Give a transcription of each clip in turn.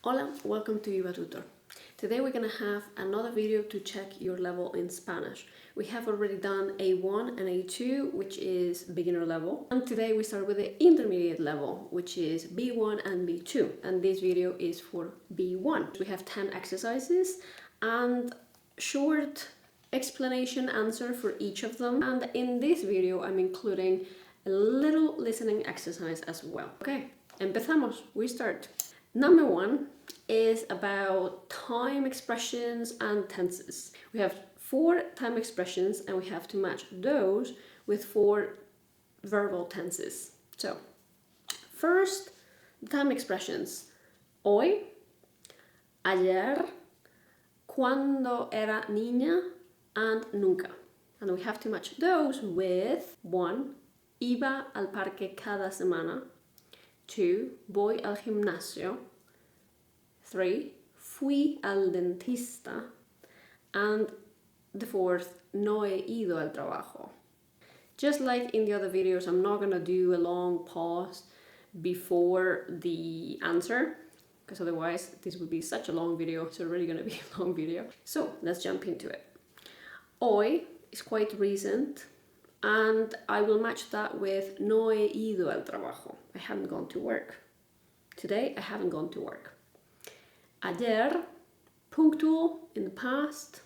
Hola, welcome to Viva Tutor. Today we're gonna have another video to check your level in Spanish. We have already done A1 and A2, which is beginner level. And today we start with the intermediate level, which is B1 and B2. And this video is for B1. We have 10 exercises and short explanation answer for each of them. And in this video, I'm including a little listening exercise as well. Okay, empezamos. We start. Number one is about time expressions and tenses. We have 4 time expressions and we have to match those with 4 verbal tenses. So, first, time expressions. Hoy, ayer, cuando era niña, and nunca. And we have to match those with 1. Iba al parque cada semana. 2. Voy al gimnasio. 3. Fui al dentista. And the 4th, no he ido al trabajo. Just like in the other videos, I'm not gonna do a long pause before the answer, because otherwise this would be such a long video. It's already gonna be a long video. So let's jump into it. Hoy is quite recent, and I will match that with no he ido al trabajo. I haven't gone to work. Today I haven't gone to work. Ayer, punctual in the past,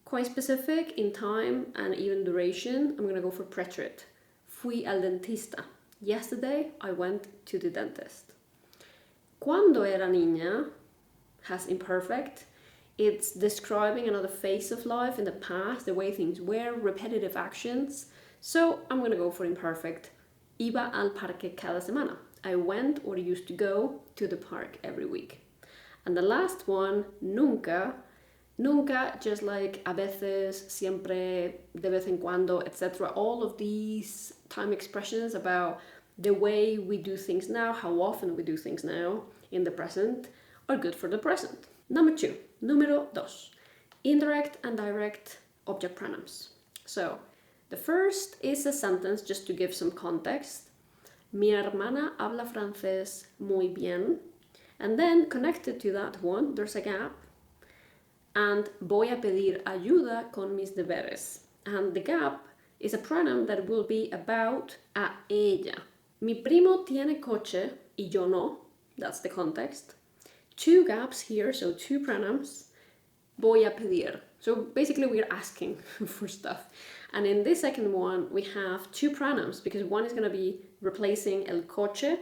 quite specific in time and even duration. I'm gonna go for preterite. Fui al dentista. Yesterday I went to the dentist. Cuando era niña has imperfect. It's describing another phase of life in the past, the way things were, repetitive actions. So I'm gonna go for imperfect. Iba al parque cada semana. I went or used to go to the park every week. And the last one, nunca. Nunca, just like a veces, siempre, de vez en cuando, etc. All of these time expressions about the way we do things now, how often we do things now in the present, are good for the present. Number 2, número 2, indirect and direct object pronoun. So, the first is a sentence just to give some context. Mi hermana habla francés muy bien. And then, connected to that one, there's a gap. And voy a pedir ayuda con mis deberes. And the gap is a pronoun that will be about a ella. Mi primo tiene coche y yo no. That's the context. 2 gaps here, so 2 pronouns. Voy a pedir. So basically we're asking for stuff. And in this second one, we have 2 pronouns because one is going to be replacing el coche,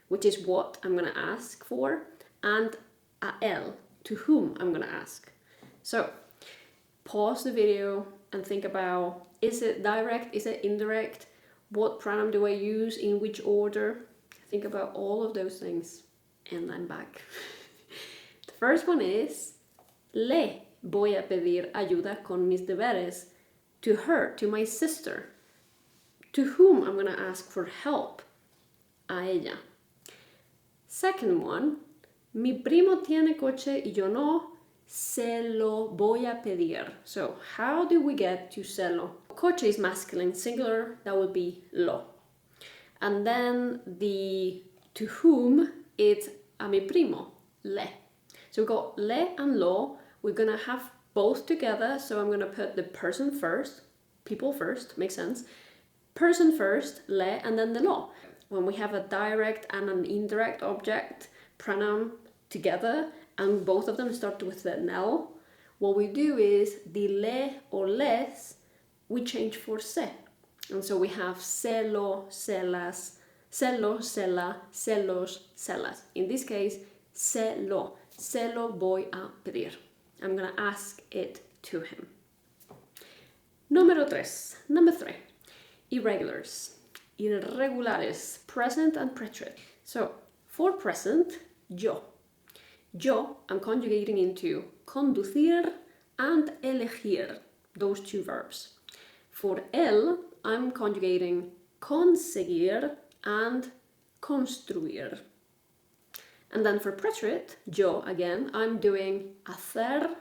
which is what I'm going to ask for, and a él, to whom I'm going to ask. So pause the video and think about, is it direct, is it indirect? What pronoun do I use, in which order? Think about all of those things, and I'm back. The first one is, le voy a pedir ayuda con mis deberes, to her, to my sister. To whom I'm going to ask for help, a ella. Second one, mi primo tiene coche y yo no, se lo voy a pedir. So how do we get to se lo? Coche is masculine, singular, that would be lo. And then the to whom, it's a mi primo, le. So we've got le and lo. We're gonna have both together, so I'm gonna put the person first, people first, makes sense. Person first, le, and then the lo. When we have a direct and an indirect object pronoun together, and both of them start with the nel, what we do is the le or les, we change for se. And so we have celo, celas, celo, cela, celos, celas. In this case, celo voy a pedir. I'm gonna ask it to him. Number 3, irregulars. Irregulares, present and preterite. So, for present, yo. Yo, I'm conjugating into conducir and elegir, those 2 verbs. For él, I'm conjugating conseguir and construir. And then for preterite, yo, again, I'm doing hacer,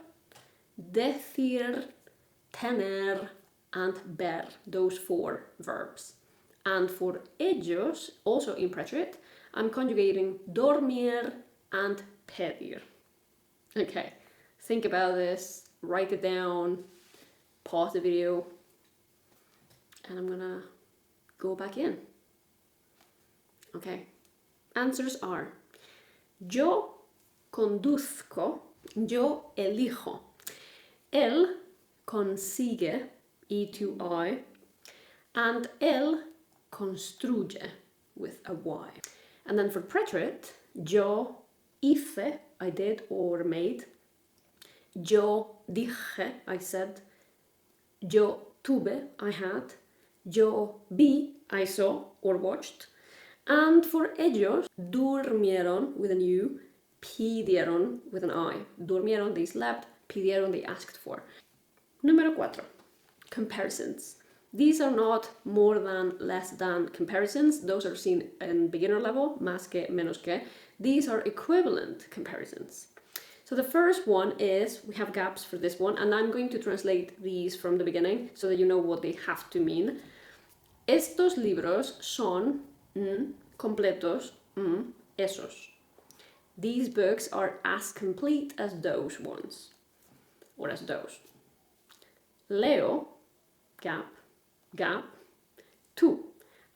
decir, tener, and ver, those 4 verbs. And for ellos, also in preterite, I'm conjugating dormir and pedir. Okay, think about this, write it down, pause the video, and I'm gonna go back in. Okay, answers are: yo conduzco, yo elijo. Él consigue, E2I, and él construye, with a Y. And then for preterite, yo hice, I did or made. Yo dije, I said. Yo tuve, I had. Yo vi, I saw or watched. And for ellos, durmieron, with an U, pidieron, with an I. Durmieron, they slept. Pidieron, they asked for. Número 4. Comparisons. These are not more than, less than comparisons. Those are seen in beginner level, más que, menos que. These are equivalent comparisons. So the first one is, we have gaps for this one, and I'm going to translate these from the beginning so that you know what they have to mean. Estos libros son completos, esos. These books are as complete as those ones, or as those. Leo, gap, gap. Tú,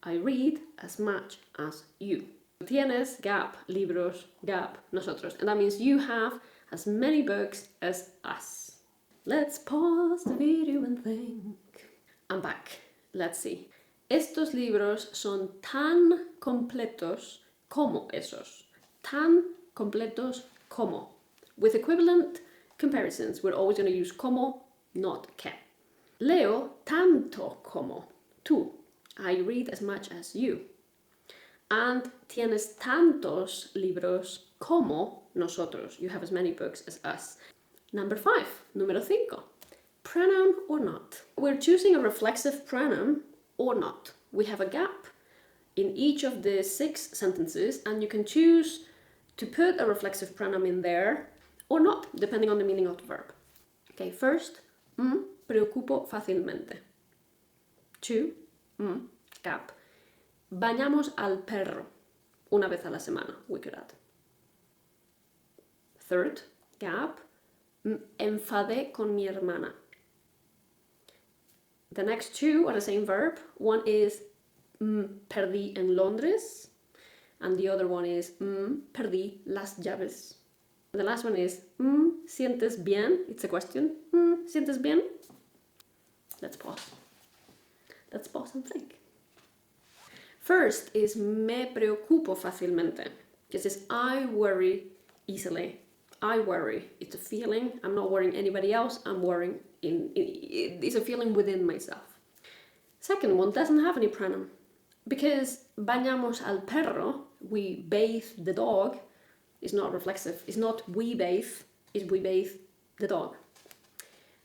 I read as much as you. Tienes, gap, libros, gap, nosotros. And that means you have as many books as us. Let's pause the video and think. I'm back. Let's see. Estos libros son tan completos como esos. Tan completos como. With equivalent comparisons, we're always going to use como, not que. Leo tanto como tú. I read as much as you. And tienes tantos libros como nosotros. You have as many books as us. Number 5, número 5. Pronoun or not. We're choosing a reflexive pronoun or not. We have a gap in each of the 6 sentences, and you can choose to put a reflexive pronoun in there or not, depending on the meaning of the verb. Okay, first, preocupo fácilmente. 2, gap. Bañamos al perro una vez a la semana, we could add. Third, gap. Enfadé con mi hermana. The next 2 are the same verb. One is perdí en Londres, and the other one is perdí las llaves. The last one is ¿sientes bien? It's a question. ¿Sientes bien? Let's pause. Let's pause and think. First is me preocupo fácilmente. This is I worry easily. I worry. It's a feeling. I'm not worrying anybody else. I'm worrying it's a feeling within myself. Second one doesn't have any pronoun. Because bañamos al perro, we bathe the dog, is not reflexive. It's not we bathe, it's we bathe the dog.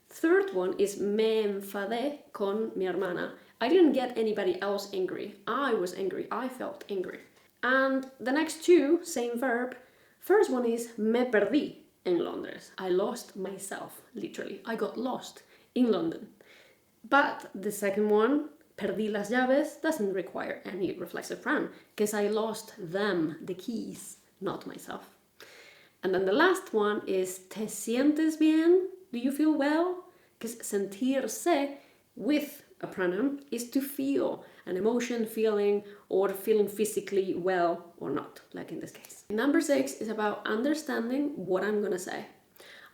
Third one is me enfadé con mi hermana. I didn't get anybody else angry. I was angry. I felt angry. And the next 2, same verb. First one is me perdí en Londres. I lost myself, literally. I got lost in London. But the second one, perdí las llaves, doesn't require any reflexive pronoun because I lost them, the keys, not myself. And then the last one is te sientes bien? Do you feel well? Because sentirse with a pronoun is to feel an emotion, feeling, or feeling physically well or not, like in this case. Number 6 is about understanding what I'm gonna say.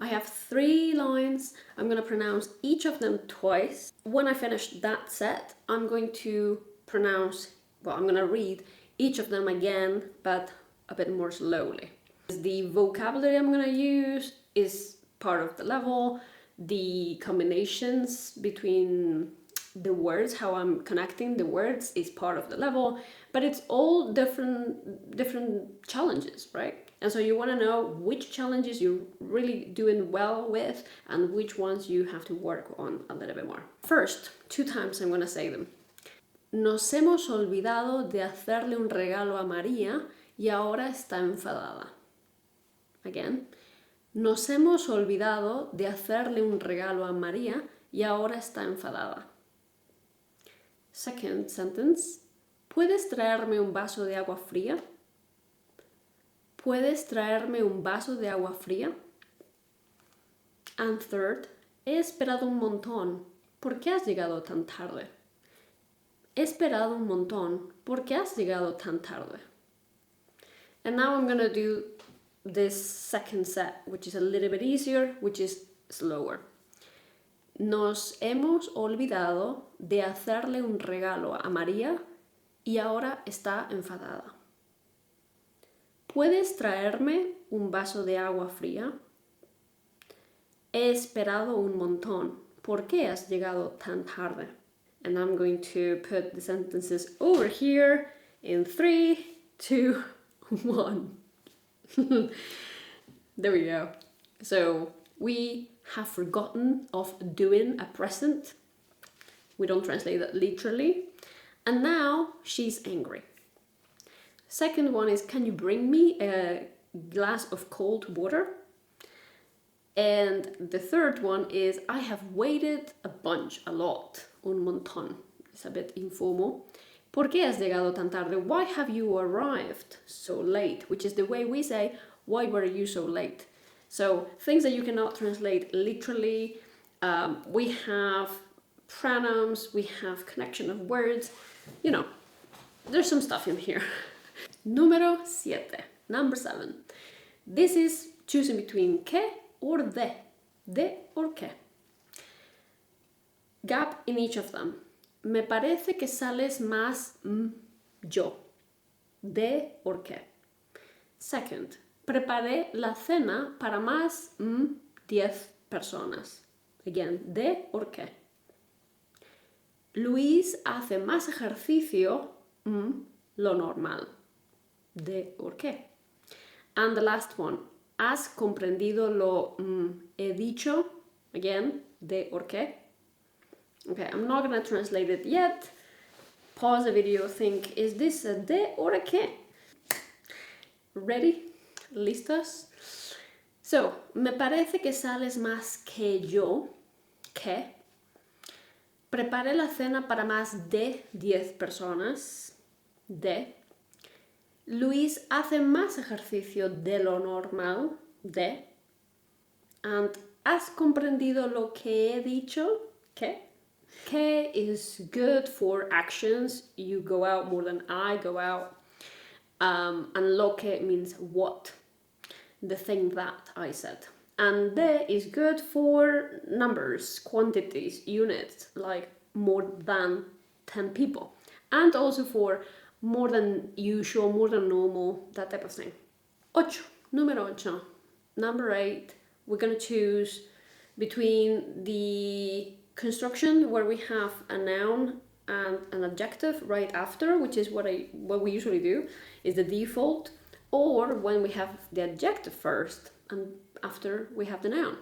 I have 3 lines. I'm gonna pronounce each of them twice. When I finish that set, I'm going to I'm gonna read each of them again, but a bit more slowly. The vocabulary I'm gonna use is part of the level. The combinations between the words, how I'm connecting the words, is part of the level, but it's all different challenges, right? And so you want to know which challenges you're really doing well with and which ones you have to work on a little bit more. First, 2 times I'm going to say them. Nos hemos olvidado de hacerle un regalo a María y ahora está enfadada. Again. Nos hemos olvidado de hacerle un regalo a María y ahora está enfadada. Second sentence. ¿Puedes traerme un vaso de agua fría? ¿puedes traerme un vaso de agua fría? And third, he esperado un montón. ¿Por qué has llegado tan tarde? He esperado un montón. ¿Por qué has llegado tan tarde? And now I'm gonna do this second set, which is a little bit easier, which is slower. Nos hemos olvidado de hacerle un regalo a María y ahora está enfadada. ¿Puedes traerme un vaso de agua fría? He esperado un montón. ¿Por qué has llegado tan tarde? And I'm going to put the sentences over here in 3, 2, 1. There we go. So we have forgotten of doing a present. We don't translate that literally. And now she's angry. Second one is, can you bring me a glass of cold water? And the third one is, I have waited a lot, un montón. It's a bit informal. ¿Por qué has llegado tan tarde? Why have you arrived so late? Which is the way we say, why were you so late? So things that you cannot translate literally. We have pronouns, we have connection of words. You know, there's some stuff in here. Número 7, number 7. This is choosing between que or de or que. Gap in each of them. Me parece que sales más yo, de or que. Second, preparé la cena para más 10 personas. Again, de or que. Luis hace más ejercicio lo normal. De or que. And the last one, ¿has comprendido lo he dicho? Again, de or que. Okay, I'm not going to translate it yet. Pause the video, think, is this a de or a que? Ready? ¿Listos? So, me parece que sales más que yo, que. Preparé la cena para más de 10 personas, de. Luis hace más ejercicio de lo normal, de. And, ¿has comprendido lo que he dicho? Que. Que is good for actions. You go out more than I go out. And lo que means what. The thing that I said. And de is good for numbers, quantities, units, like more than 10 people. And also for more than usual, more than normal, that type of thing. 8, número 8. Number 8, we're going to choose between the construction where we have a noun and an adjective right after, which is what we usually do, is the default, or when we have the adjective first and after we have the noun.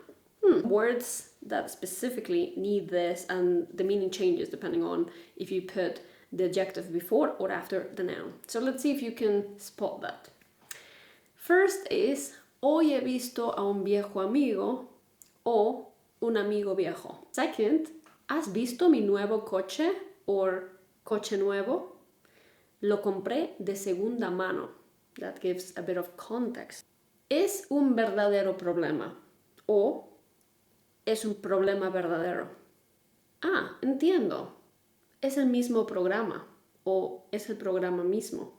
Words that specifically need this, and the meaning changes depending on if you put the adjective before or after the noun. So let's see if you can spot that. First is, hoy he visto a un viejo amigo o un amigo viejo. Second, ¿has visto mi nuevo coche or coche nuevo? Lo compré de segunda mano. That gives a bit of context. Es un verdadero problema o es un problema verdadero. Ah, entiendo. Es el mismo programa o es el programa mismo.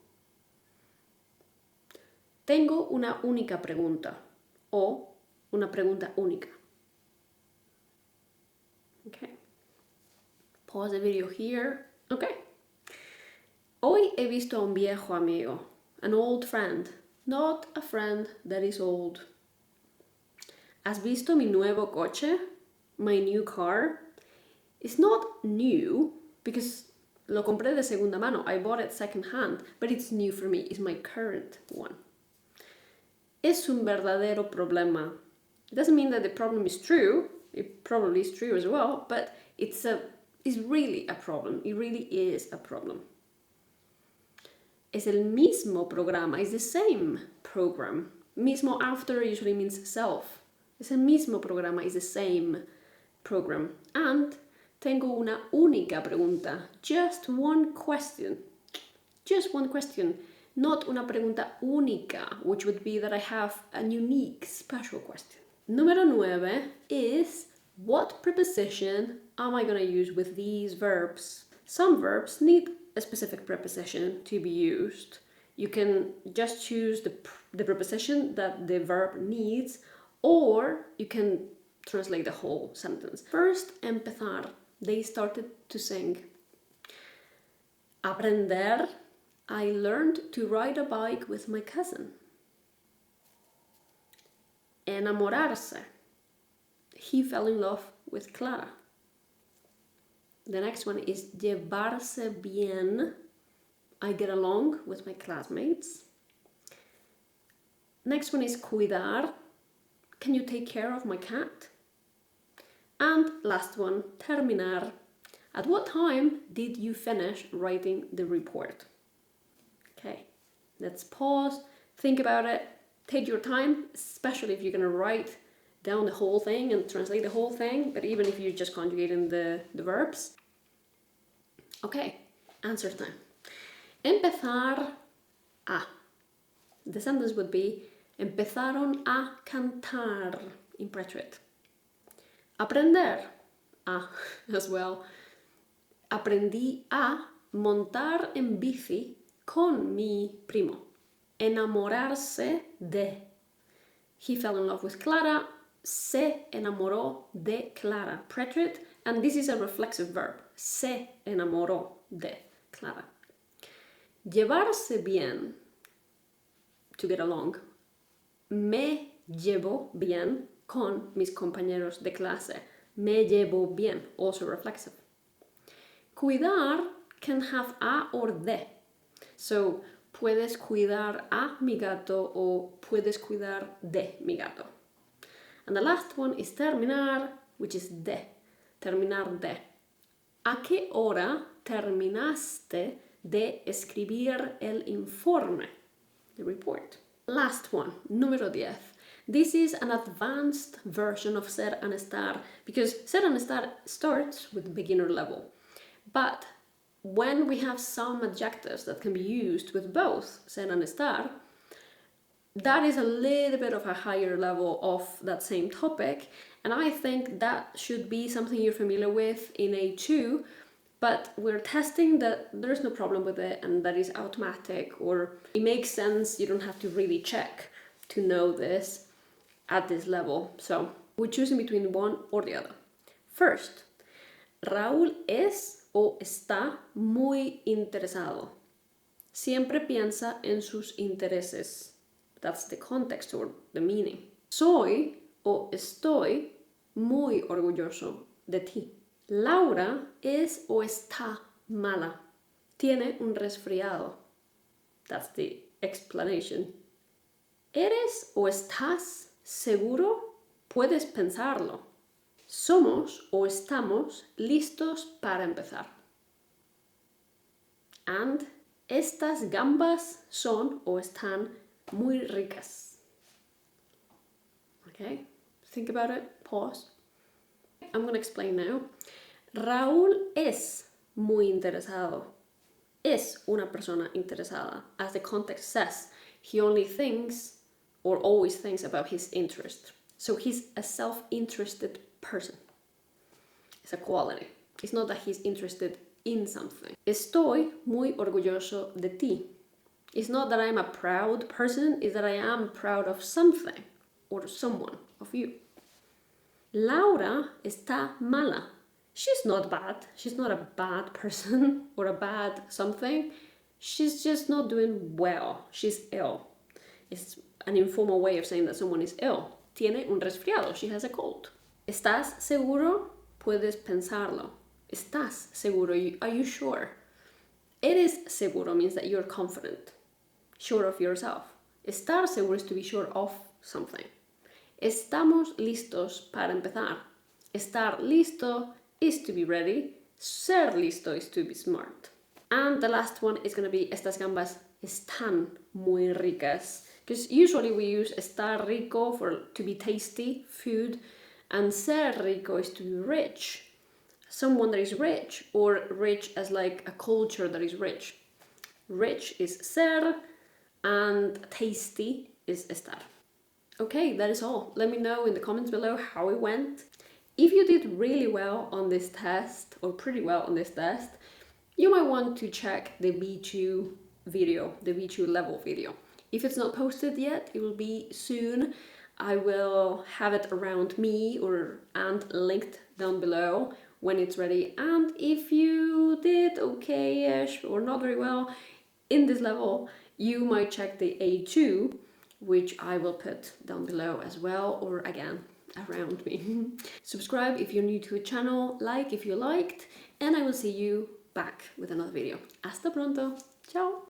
Tengo una única pregunta o una pregunta única. Okay. Pause the video here. Okay. Hoy he visto a un viejo amigo, an old friend, not a friend that is old. ¿Has visto mi nuevo coche? My new car? It's not new because lo compré de segunda mano. I bought it second hand, but it's new for me. It's my current one. Es un verdadero problema. It doesn't mean that the problem is true. It probably is true as well, but it's really a problem. It really is a problem. Es el mismo programa. It's the same program. Mismo after usually means self. Es el mismo programa. It's the same program. And tengo una única pregunta. Just one question. Just one question not una pregunta única, which would be that I have a unique, special question. Número 9 is, what preposition am I going to use with these verbs? Some verbs need a specific preposition to be used. You can just choose the preposition that the verb needs, or you can translate the whole sentence. First, empezar. They started to sing. Aprender. I learned to ride a bike with my cousin. Enamorarse. He fell in love with Clara. The next one is llevarse bien. I get along with my classmates. Next one is cuidar. Can you take care of my cat? And last one, terminar. At what time did you finish writing the report? Okay, let's pause, think about it, take your time, especially if you're going to write down the whole thing and translate the whole thing, but even if you're just conjugating the verbs. Okay, answer time. Empezar a. The sentence would be, empezaron a cantar in preterite. Aprender a as well. Aprendí a montar en bici con mi primo. Enamorarse de. He fell in love with Clara. Se enamoró de Clara. Preterite, and this is a reflexive verb. Se enamoró de Clara. Llevarse bien, to get along. Me llevo bien con mis compañeros de clase. Me llevo bien, also reflexive. Cuidar can have a or de. So, puedes cuidar a mi gato o puedes cuidar de mi gato. And the last one is terminar, which is de. Terminar de. ¿A qué hora terminaste de escribir el informe? The report. Last one, número 10. This is an advanced version of ser and estar, because ser and estar starts with beginner level. But when we have some adjectives that can be used with both ser and estar, that is a little bit of a higher level of that same topic, and I think that should be something you're familiar with in A2, but we're testing that there's no problem with it and that is automatic, or it makes sense, you don't have to really check to know this at this level. So we're choosing between one or the other. First, Raúl es o está muy interesado. Siempre piensa en sus intereses. That's the context or the meaning. Soy o estoy muy orgulloso de ti. Laura es o está mala. Tiene un resfriado. That's the explanation. ¿Eres o estás seguro? Puedes pensarlo. Somos o estamos listos para empezar. And estas gambas son o están muy ricas. Okay, think about it, pause. I'm going to explain now. Raúl es muy interesado. Es una persona interesada. As the context says, he only thinks or always thinks about his interest. So he's a self-interested person. It's a quality. It's not that he's interested in something. Estoy muy orgulloso de ti. It's not that I'm a proud person, it's that I am proud of something or someone, of you. Laura está mala. She's not bad. She's not a bad person or a bad something. She's just not doing well. She's ill. It's an informal way of saying that someone is ill. Tiene un resfriado. She has a cold. ¿Estás seguro? Puedes pensarlo. ¿Estás seguro? Are you sure? Eres seguro means that you're confident. Sure of yourself. Estar seguro is to be sure of something. Estamos listos para empezar. Estar listo is to be ready. Ser listo is to be smart. And the last one is going to be estas gambas están muy ricas. Because usually we use estar rico for to be tasty, food, and ser rico is to be rich. Someone that is rich, or rich as like a culture that is rich. Rich is ser, and tasty is estar. Okay, that is all. Let me know in the comments below how it went. If you did really well on this test, or pretty well on this test, you might want to check the V2 video, the V2 level video. If it's not posted yet, it will be soon. I will have it around me and linked down below when it's ready. And if you did okay-ish or not very well in this level, you might check the A2, which I will put down below as well, or again, around me. Subscribe if you're new to the channel, like if you liked, and I will see you back with another video. Hasta pronto. Ciao.